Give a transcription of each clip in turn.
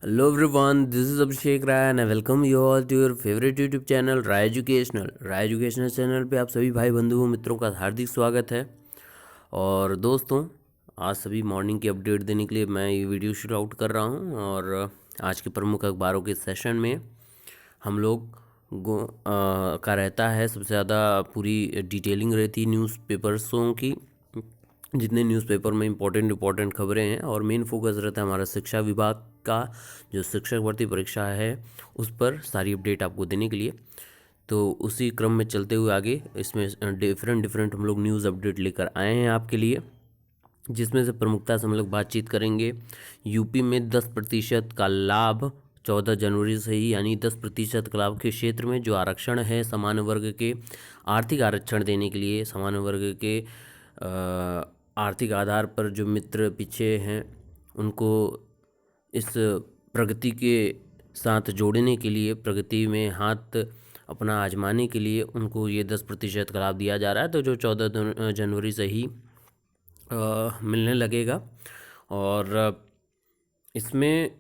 Hello everyone, this is Abhishek Rai and I welcome you all to your favorite YouTube channel Rai educational. Rai educational channel पे आप सभी भाई बंधुओं मित्रों का हार्दिक स्वागत है। और दोस्तों, आज सभी मॉर्निंग की अपडेट देने के लिए मैं ये वीडियो शूट आउट कर रहा हूँ। और आज के प्रमुख अखबारों के सेशन में हम लोग का रहता है सबसे ज़्यादा पूरी डिटेलिंग रहती है न्यूज़पेपर्सों की, जितने न्यूज़पेपर में इम्पोर्टेंट खबरें हैं। और मेन फोकस रहता है हमारा शिक्षा विभाग का, जो शिक्षक भर्ती परीक्षा है उस पर सारी अपडेट आपको देने के लिए। तो उसी क्रम में चलते हुए आगे इसमें डिफरेंट हम लोग न्यूज़ अपडेट लेकर आए हैं आपके लिए, जिसमें से प्रमुखता से हम लोग बातचीत करेंगे। यूपी में 10% का लाभ 14 जनवरी से ही, यानी 10% का लाभ के क्षेत्र में जो आरक्षण है सामान्य वर्ग के, आर्थिक आरक्षण देने के लिए सामान्य वर्ग के आर्थिक आधार पर जो मित्र पीछे हैं उनको इस प्रगति के साथ जोड़ने के लिए, प्रगति में हाथ अपना आजमाने के लिए उनको ये 10% का लाभ दिया जा रहा है। तो जो 14 जनवरी से ही मिलने लगेगा। और इसमें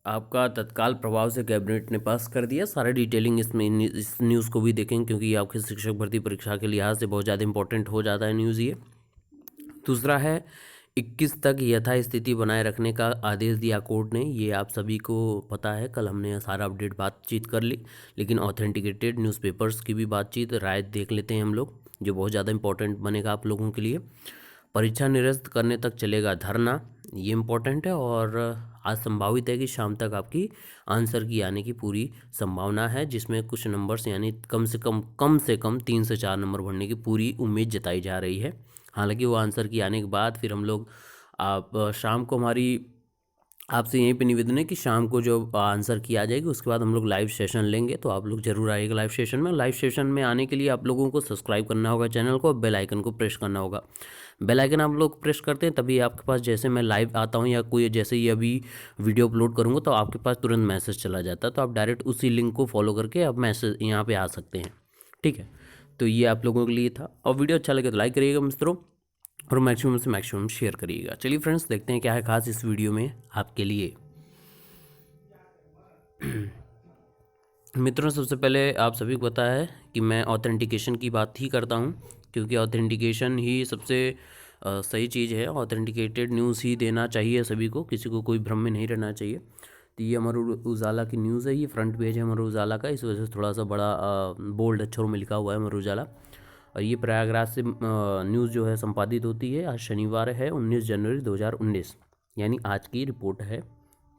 आपका तत्काल प्रभाव से कैबिनेट ने पास कर दिया। सारा डिटेलिंग इसमें इस न्यूज़ को भी देखेंगे, क्योंकि ये आपके शिक्षक भर्ती परीक्षा के लिहाज से बहुत ज़्यादा इंपॉर्टेंट हो जाता है न्यूज़ ये। दूसरा है 21 तक यथास्थिति बनाए रखने का आदेश दिया कोर्ट ने। ये आप सभी को पता है, कल हमने सारा अपडेट बातचीत कर ली, लेकिन ऑथेंटिकेटेड न्यूज़पेपर्स की भी बातचीत राय देख लेते हैं हम लोग, जो बहुत ज़्यादा इंपॉर्टेंट बनेगा आप लोगों के लिए। परीक्षा निरस्त करने तक चलेगा धरना, ये इम्पोर्टेंट है। और आज संभावित है कि शाम तक आपकी आंसर की आने की पूरी संभावना है, जिसमें कुछ नंबर्स यानी कम से कम 3 से 4 नंबर बढ़ने की पूरी उम्मीद जताई जा रही है। हालांकि वो आंसर की आने के बाद फिर हम लोग आप शाम को हमारी आपसे यहीं पे निवेदन है कि शाम को जो आंसर की आ जाएगी उसके बाद हम लोग लाइव सेशन लेंगे। तो आप लोग जरूर आइएगा लाइव सेशन में। लाइव सेशन में आने के लिए आप लोगों को सब्सक्राइब करना होगा चैनल को, बेल आइकन को प्रेस करना होगा। बेल आइकन आप लोग प्रेस करते हैं तभी आपके पास, जैसे मैं लाइव आता हूँ या कोई जैसे ही अभी वीडियो अपलोड करूँगा, तो आपके पास तुरंत मैसेज चला जाता है। तो आप डायरेक्ट उसी लिंक को फॉलो करके आप मैसेज यहाँ पर आ सकते हैं, ठीक है। तो ये आप लोगों के लिए था। और वीडियो अच्छा लगे तो लाइक करिएगा मित्रों, और मैक्सिमम से मैक्सिमम शेयर करिएगा। चलिए फ्रेंड्स, देखते हैं क्या है खास इस वीडियो में आपके लिए। मित्रों, सबसे पहले आप सभी को पता है कि मैं ऑथेंटिकेशन की बात ही करता हूं, क्योंकि ऑथेंटिकेशन ही सबसे सही चीज़ है। ऑथेंटिकेटेड न्यूज़ ही देना चाहिए सभी को, किसी को कोई भ्रम में नहीं रहना चाहिए। तो ये अमर उजाला की न्यूज़ है, ये फ्रंट पेज है अमर उजाला का, इस वजह से थोड़ा सा बड़ा बोल्ड अक्षरों में लिखा हुआ है अमर उजाला। और ये प्रयागराज से न्यूज़ जो है संपादित होती है। आज शनिवार है 19 जनवरी 2019, यानी आज की रिपोर्ट है,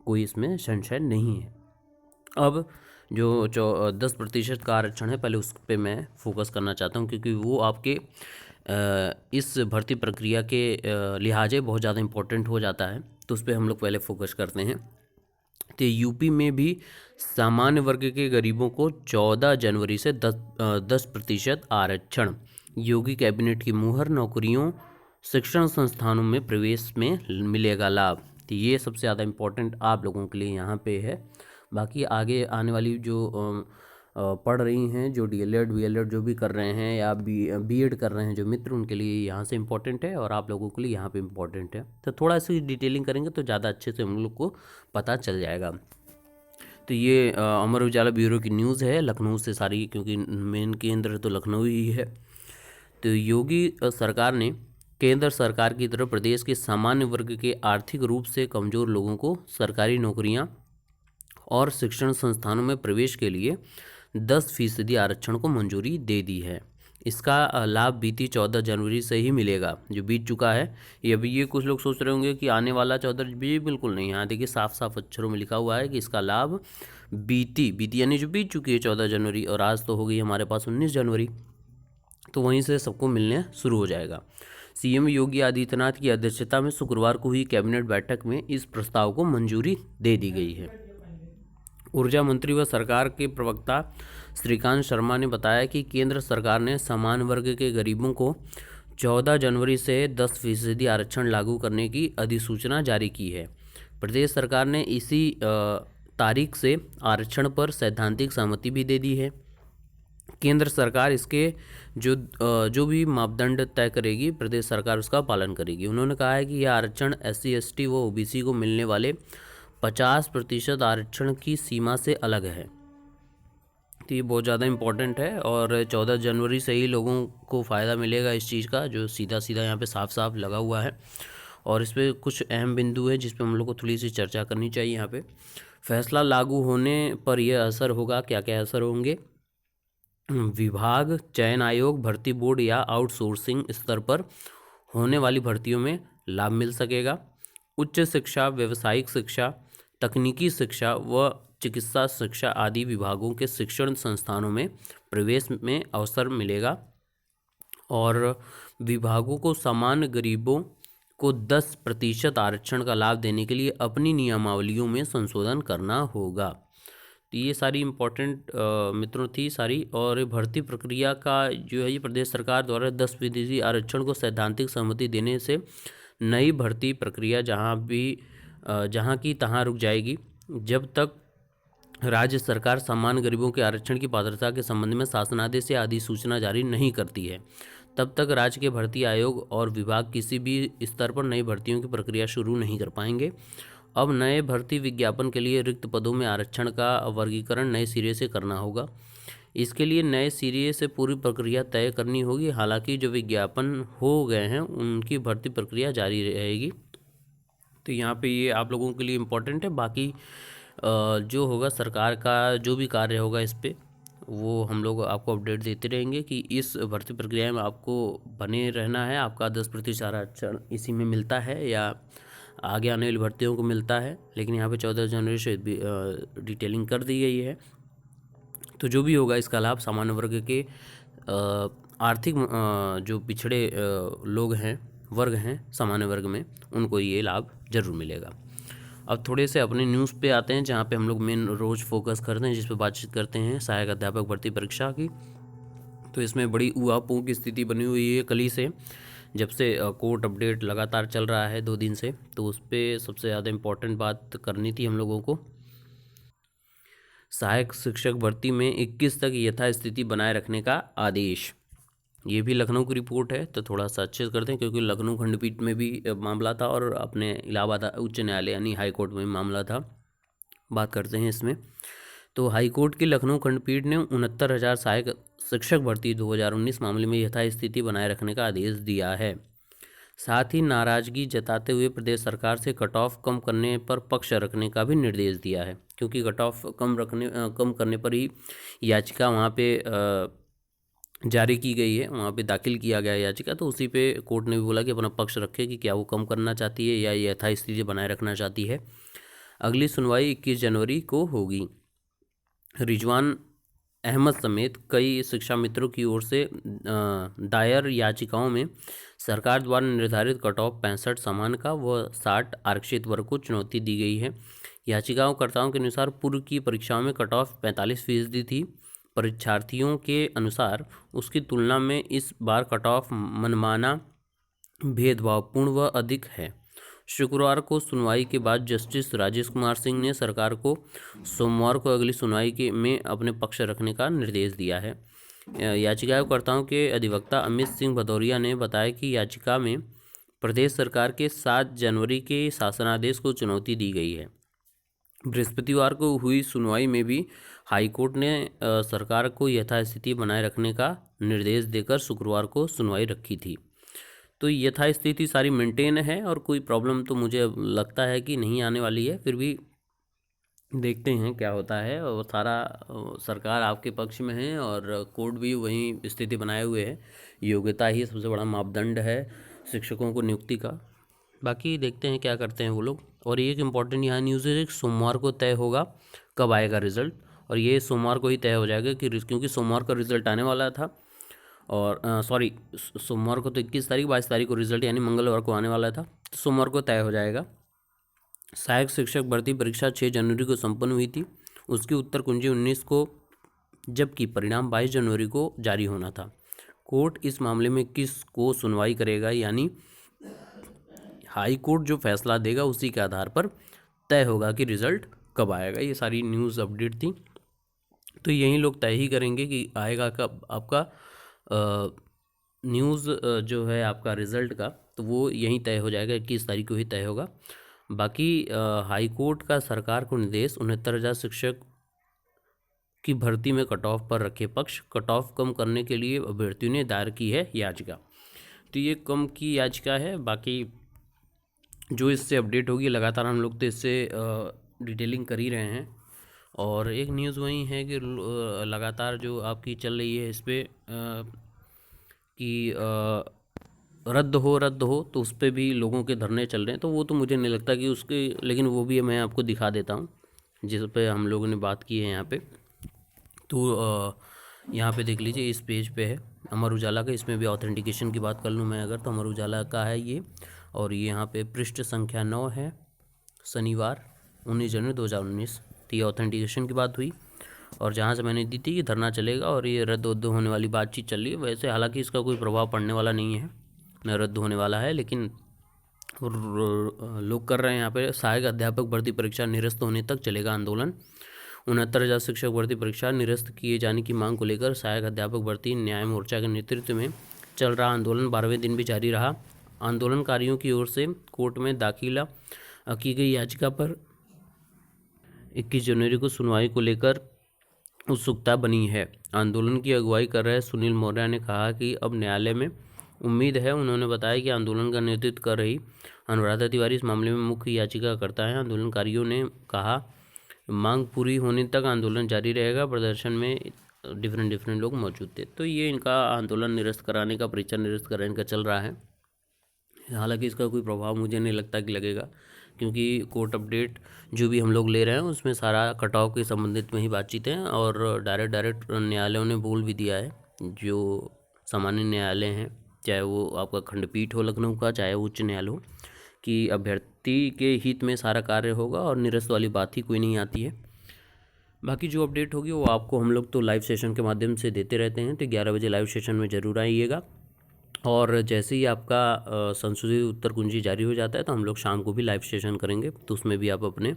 कोई इसमें संशय नहीं है। अब जो 10% का आरक्षण है, पहले उस पर मैं फोकस करना चाहता हूँ, क्योंकि वो आपके इस भर्ती प्रक्रिया के लिहाजे बहुत ज़्यादा इम्पोर्टेंट हो जाता है। तो उस पर हम लोग पहले फोकस करते हैं। तो यूपी में भी सामान्य वर्ग के गरीबों को 14 जनवरी से 10% आरक्षण। योगी कैबिनेट की मुहर, नौकरियों शिक्षण संस्थानों में प्रवेश में मिलेगा लाभ। तो ये सबसे ज़्यादा इम्पोर्टेंट आप लोगों के लिए यहाँ पे है। बाकी आगे आने वाली जो पढ़ रही हैं, जो डीएलएड वीएलएड जो भी कर रहे हैं या बीएड कर रहे हैं जो मित्र, उनके लिए यहाँ से इम्पोर्टेंट है, और आप लोगों के लिए यहाँ पे इम्पोर्टेंट है। तो थोड़ा सी डिटेलिंग करेंगे तो ज़्यादा अच्छे से हम लोग को पता चल जाएगा। तो ये अमर उजाला ब्यूरो की न्यूज़ है, लखनऊ से सारी, क्योंकि मेन केंद्र तो लखनऊ ही है। तो योगी सरकार ने केंद्र सरकार की तरफ प्रदेश के सामान्य वर्ग के आर्थिक रूप से कमज़ोर लोगों को सरकारी नौकरियां और शिक्षण संस्थानों में प्रवेश के लिए 10% आरक्षण को मंजूरी दे दी है। इसका लाभ बीती 14 जनवरी से ही मिलेगा, जो बीत चुका है। ये अभी ये कुछ लोग सोच रहे होंगे कि आने वाला 14, बिल्कुल नहीं। यहाँ देखिए साफ साफ अक्षरों में लिखा हुआ है कि इसका लाभ बीती यानी जो बीत चुकी है 14 जनवरी, और आज तो हो गई हमारे पास 19 जनवरी, तो वहीं से सबको मिलने शुरू हो जाएगा। सीएम योगी आदित्यनाथ की अध्यक्षता में शुक्रवार को हुई कैबिनेट बैठक में इस प्रस्ताव को मंजूरी दे दी गई है। ऊर्जा मंत्री व सरकार के प्रवक्ता श्रीकांत शर्मा ने बताया कि केंद्र सरकार ने सामान्य वर्ग के गरीबों को 14 जनवरी से 10% आरक्षण लागू करने की अधिसूचना जारी की है। प्रदेश सरकार ने इसी तारीख से आरक्षण पर सैद्धांतिक सहमति भी दे दी है। केंद्र सरकार इसके जो भी मापदंड तय करेगी, प्रदेश सरकार उसका पालन करेगी। उन्होंने कहा है कि यह आरक्षण SC ST व OBC को मिलने वाले 50% आरक्षण की सीमा से अलग है। तो ये बहुत ज़्यादा इम्पोर्टेंट है और 14 जनवरी से ही लोगों को फ़ायदा मिलेगा इस चीज़ का, जो सीधा सीधा यहाँ पे साफ साफ लगा हुआ है। और इस पर कुछ अहम बिंदु है जिस पे हम लोग को थोड़ी सी चर्चा करनी चाहिए। यहाँ पे फैसला लागू होने पर यह असर होगा, क्या क्या असर होंगे। विभाग, चयन आयोग, भर्ती बोर्ड या आउटसोर्सिंग स्तर पर होने वाली भर्तियों में लाभ मिल सकेगा। उच्च शिक्षा, व्यावसायिक शिक्षा, तकनीकी शिक्षा व चिकित्सा शिक्षा आदि विभागों के शिक्षण संस्थानों में प्रवेश में अवसर मिलेगा। और विभागों को सामान्य गरीबों को 10% आरक्षण का लाभ देने के लिए अपनी नियमावलियों में संशोधन करना होगा। तो ये सारी इम्पोर्टेंट मित्रों थी सारी। और भर्ती प्रक्रिया का जो है, ये प्रदेश सरकार द्वारा 10% आरक्षण को सैद्धांतिक सहमति देने से नई भर्ती प्रक्रिया जहाँ की तहाँ रुक जाएगी। जब तक राज्य सरकार सामान्य गरीबों के आरक्षण की पात्रता के संबंध में शासनादेश या अधिसूचना जारी नहीं करती है, तब तक राज्य के भर्ती आयोग और विभाग किसी भी स्तर पर नई भर्तियों की प्रक्रिया शुरू नहीं कर पाएंगे। अब नए भर्ती विज्ञापन के लिए रिक्त पदों में आरक्षण का वर्गीकरण नए सिरे से करना होगा। इसके लिए नए सिरे से पूरी प्रक्रिया तय करनी होगी। हालांकि जो विज्ञापन हो गए हैं उनकी भर्ती प्रक्रिया जारी रहेगी। तो यहाँ पे ये आप लोगों के लिए इम्पोर्टेंट है। बाकी जो होगा सरकार का जो भी कार्य होगा इस पर, वो हम लोग आपको अपडेट देते रहेंगे कि इस भर्ती प्रक्रिया में आपको बने रहना है। आपका 10% आरक्षण इसी में मिलता है या आगे आने वाली भर्तियों को मिलता है, लेकिन यहाँ पे 14 जनवरी से डिटेलिंग कर दी गई है। तो जो भी होगा इसका लाभ सामान्य वर्ग के आर्थिक जो पिछड़े लोग हैं, वर्ग हैं सामान्य वर्ग में, उनको ये लाभ जरूर मिलेगा। अब थोड़े से अपने न्यूज़ पे आते हैं, जहाँ पे हम लोग मेन रोज़ फोकस करते हैं, जिस पे बातचीत करते हैं सहायक अध्यापक भर्ती परीक्षा की। तो इसमें बड़ी ऊहापोह की स्थिति बनी हुई है कल ही से, जब से कोर्ट अपडेट लगातार चल रहा है 2 दिन से। तो उस पर सबसे ज़्यादा इम्पोर्टेंट बात करनी थी हम लोगों को। सहायक शिक्षक भर्ती में 21 तक यथास्थिति बनाए रखने का आदेश। ये भी लखनऊ की रिपोर्ट है, तो थोड़ा सा अच्छे से करते हैं, क्योंकि लखनऊ खंडपीठ में भी मामला था और अपने इलाहाबाद उच्च न्यायालय यानी हाई कोर्ट में मामला था। बात करते हैं इसमें। तो हाई कोर्ट की लखनऊ खंडपीठ ने 69,000 सहायक शिक्षक भर्ती 2019 मामले में यथास्थिति बनाए रखने का आदेश दिया है। साथ ही नाराजगी जताते हुए प्रदेश सरकार से कट ऑफ कम करने पर पक्ष रखने का भी निर्देश दिया है, क्योंकि कट ऑफ कम करने पर ही याचिका वहाँ पे जारी की गई है, वहाँ पे दाखिल किया गया याचिका। तो उसी पे कोर्ट ने भी बोला कि अपना पक्ष रखे कि क्या वो कम करना चाहती है या यथास्थिति बनाए रखना चाहती है। अगली सुनवाई 21 जनवरी को होगी। रिजवान अहमद समेत कई शिक्षा मित्रों की ओर से दायर याचिकाओं में सरकार द्वारा निर्धारित कट ऑफ 65 सामान्य का व 60 आरक्षित वर्ग को चुनौती दी गई है। याचिकाकर्ताओं के अनुसार पूर्व की परीक्षाओं में कट ऑफ 45% थी। परीक्षार्थियों के अनुसार उसकी तुलना में इस बार कट ऑफ मनमाना, भेदभावपूर्ण व अधिक है। शुक्रवार को सुनवाई के बाद जस्टिस राजेश कुमार सिंह ने सरकार को सोमवार को अगली सुनवाई में अपने पक्ष रखने का निर्देश दिया है। याचिकाकर्ताओं के अधिवक्ता अमित सिंह भदौरिया ने बताया कि याचिका में प्रदेश सरकार के 7 जनवरी के शासनादेश को चुनौती दी गई है। बृहस्पतिवार को हुई सुनवाई में भी हाईकोर्ट ने सरकार को यथास्थिति बनाए रखने का निर्देश देकर शुक्रवार को सुनवाई रखी थी। तो यथास्थिति सारी मेंटेन है और कोई प्रॉब्लम तो मुझे लगता है कि नहीं आने वाली है। फिर भी देखते हैं क्या होता है। और सारा सरकार आपके पक्ष में है और कोर्ट भी वही स्थिति बनाए हुए है। योग्यता ही सबसे बड़ा मापदंड है शिक्षकों को नियुक्ति का। बाकी देखते हैं क्या करते हैं वो लोग। और एक इम्पॉर्टेंट यहाँ न्यूज़ है कि सोमवार को तय होगा कब आएगा रिज़ल्ट, और ये सोमवार को ही तय हो जाएगा कि क्योंकि सोमवार का रिज़ल्ट आने वाला था। और सॉरी, सोमवार को तो 21 तारीख, 22 तारीख को रिजल्ट यानी मंगलवार को आने वाला था। तो सोमवार को तय हो जाएगा। सहायक शिक्षक भर्ती परीक्षा 6 जनवरी को संपन्न हुई थी। उसकी उत्तर कुंजी 19 को, जबकि परिणाम 22 जनवरी को जारी होना था। कोर्ट इस मामले में किस को सुनवाई करेगा, यानी हाई कोर्ट जो फैसला देगा उसी के आधार पर तय होगा कि रिज़ल्ट कब आएगा। ये सारी न्यूज़ अपडेट थी। तो यही लोग तय ही करेंगे कि आएगा कब आपका न्यूज़ जो है आपका रिज़ल्ट का। तो वो यहीं तय हो जाएगा, 21 तारीख को ही तय होगा। बाकी हाई कोर्ट का सरकार को निर्देश 69,000 शिक्षक की भर्ती में कट ऑफ पर रखे पक्ष। कट ऑफ कम करने के लिए अभ्यर्थियों ने दायर की है याचिका। तो ये कम की याचिका है। बाकी जो इससे अपडेट होगी लगातार हम लोग तो इससे डिटेलिंग कर ही रहे हैं। और एक न्यूज़ वही है कि लगातार जो आपकी चल रही है इस पर कि रद्द हो तो उस पर भी लोगों के धरने चल रहे हैं। तो वो तो मुझे नहीं लगता कि उसके, लेकिन वो भी मैं आपको दिखा देता हूँ जिस पे हम लोगों ने बात की है यहाँ पे। तो यहाँ पे देख लीजिए, इस पेज पे है अमर उजाला का। इसमें भी ऑथेंटिकेशन की बात कर लूँ मैं अगर, तो अमर उजाला का है ये। और ये यहाँ पे पृष्ठ संख्या 9 है, शनिवार 19 जनवरी 2019। तो ये ऑथेंटिकेशन की बात हुई और जहाँ से मैंने दी थी कि धरना चलेगा और ये रद्द होने वाली बातचीत चल रही है। वैसे हालांकि इसका कोई प्रभाव पड़ने वाला नहीं है, न रद्द होने वाला है, लेकिन लोग कर रहे हैं यहाँ पे। सहायक अध्यापक भर्ती परीक्षा निरस्त होने तक चलेगा आंदोलन। 69,000 शिक्षक भर्ती परीक्षा निरस्त किए जाने की मांग को लेकर सहायक अध्यापक भर्ती न्याय मोर्चा के नेतृत्व में चल रहा आंदोलन 12वें दिन भी जारी रहा। आंदोलनकारियों की ओर से कोर्ट में दाखिला की गई याचिका पर 21 जनवरी को सुनवाई को लेकर उत्सुकता बनी है। आंदोलन की अगुवाई कर रहे सुनील मौर्य ने कहा कि अब न्यायालय में उम्मीद है। उन्होंने बताया कि आंदोलन का नेतृत्व कर रही अनुराधा तिवारी इस मामले में मुख्य याचिकाकर्ता है। आंदोलनकारियों ने कहा मांग पूरी होने तक आंदोलन जारी रहेगा। प्रदर्शन में डिफरेंट लोग मौजूद थे। तो ये इनका आंदोलन निरस्त कराने का, परीक्षा निरस्त कराने का चल रहा है। हालांकि इसका कोई प्रभाव मुझे नहीं लगता कि लगेगा, क्योंकि कोर्ट अपडेट जो भी हम लोग ले रहे हैं उसमें सारा कटाव के संबंधित में ही बातचीत है। और डायरेक्ट न्यायालयों ने बोल भी दिया है, जो सामान्य न्यायालय हैं, चाहे वो आपका खंडपीठ हो लखनऊ का, चाहे उच्च न्यायालय हो, कि अभ्यर्थी के हित में सारा कार्य होगा और निरस्त वाली बात ही कोई नहीं आती है। बाकी जो अपडेट होगी वो आपको हम लोग तो लाइव सेशन के माध्यम से देते रहते हैं। तो 11 बजे लाइव सेशन में ज़रूर आइएगा। और जैसे ही आपका संशोधित उत्तर कुंजी जारी हो जाता है तो हम लोग शाम को भी लाइव सेशन करेंगे। तो उसमें भी आप अपने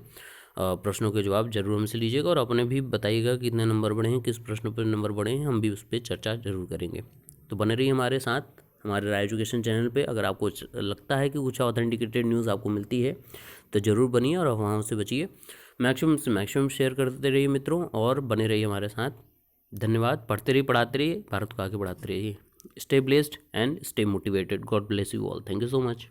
प्रश्नों के जवाब जरूर हमसे लीजिएगा और अपने भी बताइएगा कितने नंबर बढ़े हैं, किस प्रश्न पर नंबर बढ़े हैं। हम भी उस पर चर्चा जरूर करेंगे। तो बने रहिए हमारे साथ, हमारे राय एजुकेशन चैनल पे। अगर आपको लगता है कि कुछ ऑथेंटिकेटेड न्यूज़ आपको मिलती है तो ज़रूर बनिए और वहाँ से बचिए। मैक्सिमम से मैक्सिमम शेयर करते रहिए मित्रों, और बने रहिए हमारे साथ। धन्यवाद। पढ़ते रहिए, पढ़ाते रहिए, भारत को आगे बढ़ाते रहिए। Stay blessed and stay motivated. God bless you all. Thank you so much.